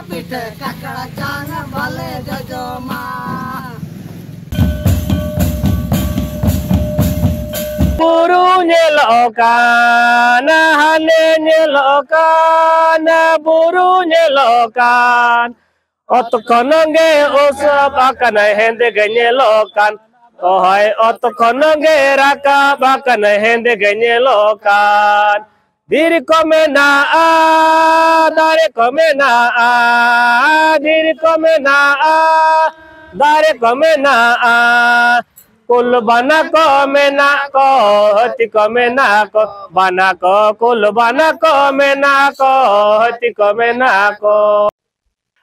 पिठे काकड़ा चांग भले जजमा Buru nyelokan, hane nyelokan, buru nyelokan. Otokononge usap akan hende nyelokan. Ohai otokononge raka akan hende nyelokan. Diri komena dare komena diri komena dare komena Kul bana ko mena ko hati ko mena ko bana ko kul bana ko mena ko hati ko mena ko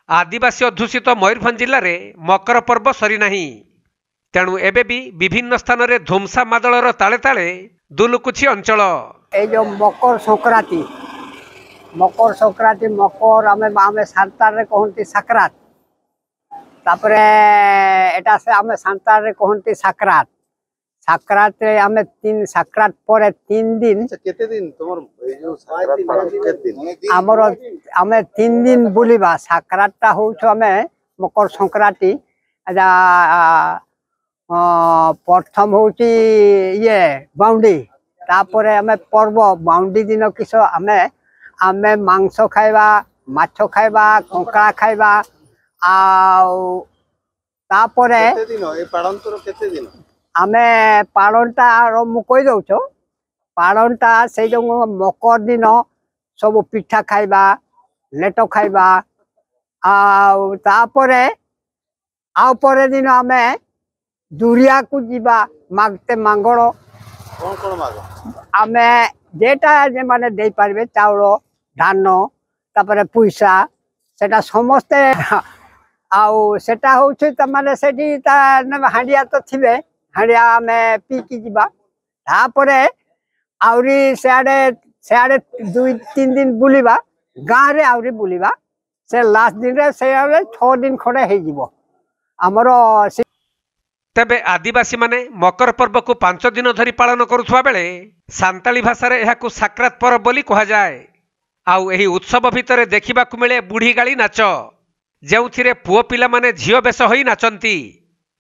आदिवासी अध्युषित मयूरभंज जिले में मकर पर्व सरी नहीं तेणु एबे भी विभिन्न स्थान में धुमसा मादलर ताले ताले दुलुकुछि अंचल ए जो मकर संक्रांति मकर आमे सांतार रे कहंती संक्रांत तापरे एटा से आमे सांतार रे कहंती संक्रांत संक्रांत रे आमे तीन संक्रांत पर 3 दिन केते दिन तमर ए जो संक्रांत केते दिन हमर आमे 3 दिन बुलिबा संक्रांतटा होछ आमे मकर संक्रांति आजा प्रथम होची ये बाउंडी तापरे आमे पर्व बाउंडी दिन किस आमे मांस खाइबा माछ खाइबा कंकड़ा खाइबा तापरे केते दिन ए पाळंतर केते दिन आमे पाळनटा मु कहि दउछो पाळनटा से जो मकर दिन सब पिठा खाइबा लेटो खाइबा तापरे परे दिन आमे दुरिया को जीवा मागते मांगड़ कोन माग आमे जेटा जे माने दे पारबे चाउल धान तापरे पैसा सेटा समस्ते आउ सेटा होछ त माने सेठी ता हांडिया तो थिबे हांडिया में पी की जीवा तापरे आउरी सेआडे 2-3 दिन बुलिबा गाँ रे आउरी बुलिबा से लास्ट दिन रे से 6 दिन खड़े हे जीवो हमरो तेबे आदिवासी माने मकर पर्व को 5 दिन धरी पालन करुवा बेले सांताली भाषा रे एहाकु साक्रात पर्व बोली कहा जाए आउ एही उत्सव भितरे देखिबा को मिले बुढ़ी गाली नाच जेउथिरे पुओ पिला माने झियो बेस होई नाचंती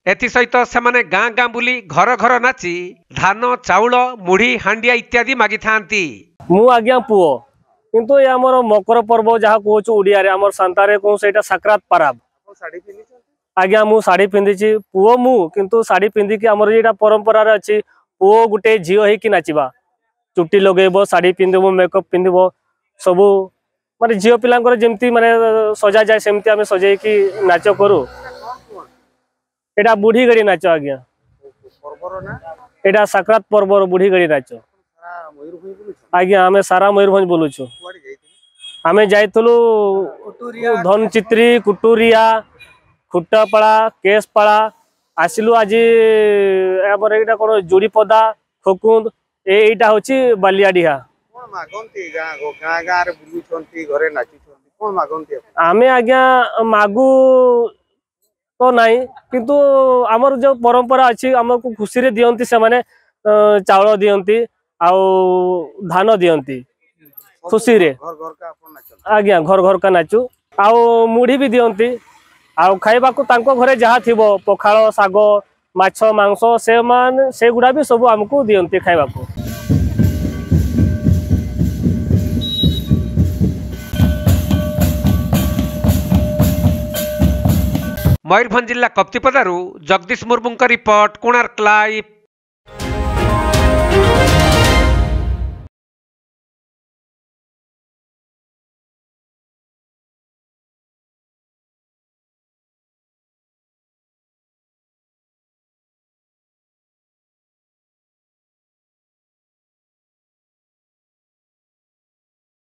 एथि सहित सेमाने गाँ गाँ बुली घर घर नाची धान चाउल मुढ़ी हांडिया इत्यादि मागी थांती मु आज्ञा पुओ किंतु ये हमर मकर पर्व जहा कहूछु ओडिया रे हमर सांतारे को सेटा साक्रात पाराब साड़ी पिनी आज्ञा मु साड़ी पिंदिची पुओ मु किंतु साड़ी पिंदी कि हमर जेटा परंपरा रे अछि पुओ गुटे झियो हे कि नाचिबा चुट्टी लगेबो साड़ी पिंदिबो मेकअप पिंदिबो सबु माने झियो पिलांकर जेमती माने सजा जाय सेमती हमें सजाई कि नाच करू एटा बुढ़ी गड़ी नाच आज्ञा पर्वर ना एटा साक्रात पर्व बुढ़ी गड़ी नाच मयूरभंज बोलु आज्ञा हमें सारा मयूरभंज बोलुछु कुआडी जाइथिन हमें जाइतलु धनचित्री कुटुरिया खुट्टापाड़ा केसपाड़ा आसिलु आज हमर एटा कोन जुड़ीपदा खकुंद एटा होची बालियाडीहा कोन मागंती गाँ गाँ रे बुलुछंती घरे नाचुछंती कोन मागंती आमे आज्ञा मागु तो नहीं किंतु हमर जो परंपरा अछि हमको खुशी रे दियंती से माने चावल दियंती आउ धान दियंती खुशी रे घर घर का अपन नाचन आज्ञा घर घर का नाचू आउ मुढ़ी भी दियंती आउ खाइबा को तांको घरे जहा थिबो पखाळ साग माछ मांस से गुडा भी सब हमको दियंती खाइबा को मयूरभंज जिला कप्तिपदारू जगदीश मुर्मू रिपोर्ट कोणार्क लाइव।